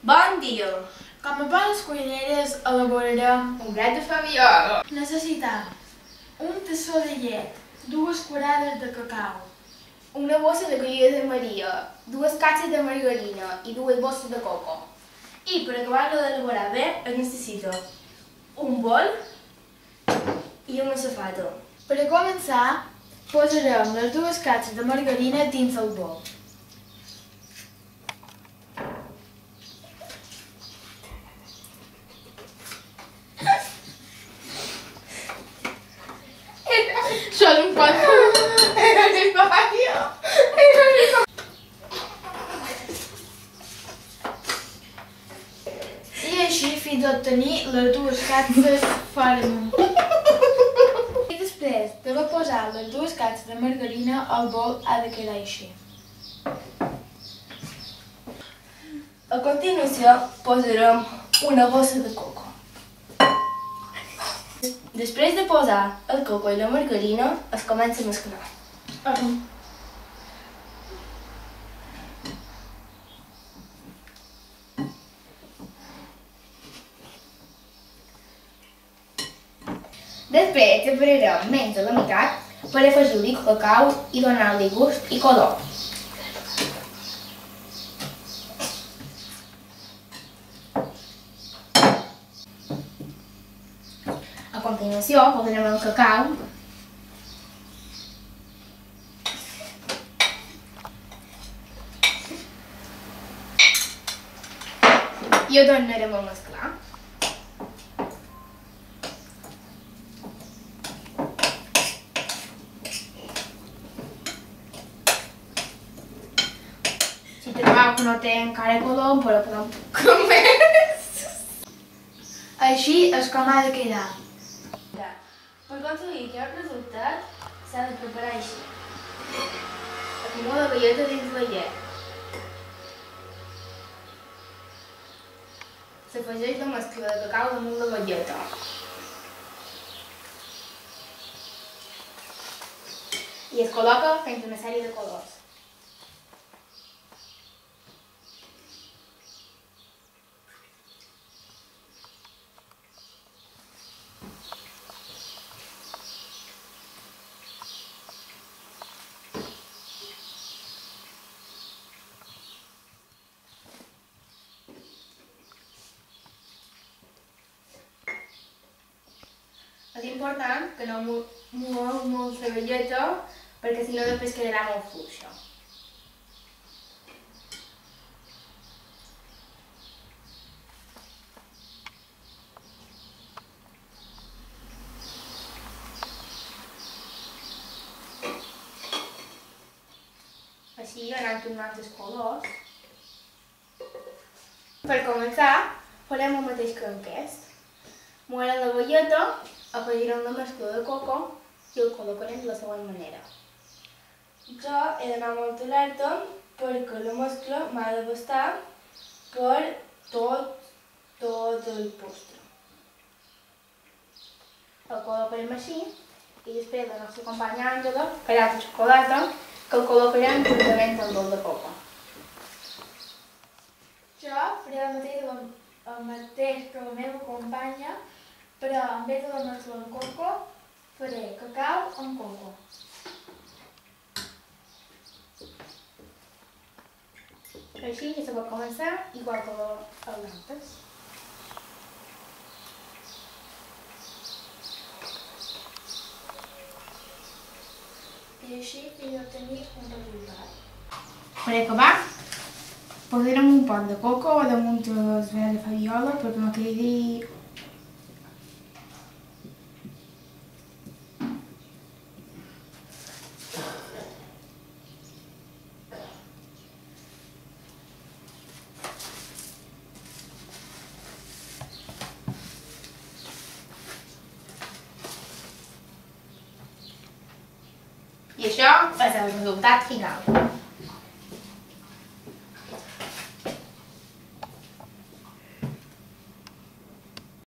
Bon dia! Com a bones cuineres elaborarem Un plat de fabiola. necessitam un tassó de llet, 2 cullerades de cacau, Una bossa de collida de Maria, 2 capses de margarina i 2 bosses de coco. I per acabar-lo d'elaborar bé es necessita un bol i una safata. Per a començar, posarem les 2 capses de margarina dins el bol. Solo un poco. I així fins a obtenir les 2 capses fermes. I després d'haver posat les 2 capses de margarina, el bol ha de quedar així. A continuació posarem una bossa de coco. Després de posar el coco i la margarina, es comença a mesclar. Després separarem menys de la meitat per afegir-hi cacau i donar-li gust i color. A continuació posarem el cacau i ho tornarem a mesclar. Si trobeu que no té encara color, però podem comer. Així és com ha de quedar. Per aconseguir aquest resultat s'ha de preparar així. Acumula la galleta dins la llet. S'afegeix la mescla de cacau damunt la galleta. I es col·loca fent una sèrie de colors. És important que no moveu molt la galleta perquè si no després quedarà molt fluixa. Així anant tornant els colors. Per començar, farem el mateix que aquest. Mourem la galleta, afegirem la mescla de coco i el col·locarem de la següent manera. Jo he d'anar molt alerta perquè la mescla m'ha de bastar per tot el postre. El col·locarem així i després la nostra companya Àngela farà la xocolata que el col·locarem juntament amb el de coco. Jo faré el mateix que la meva companya, però en vez de la mescla amb coco, faré cacau amb coco. Així ja se pot començar igual que els altres. I així fins a obtenir un resultat. Per acabar, posarem un pot de coco damunt el verd de fabiola perquè no quedi i això és el resultat final.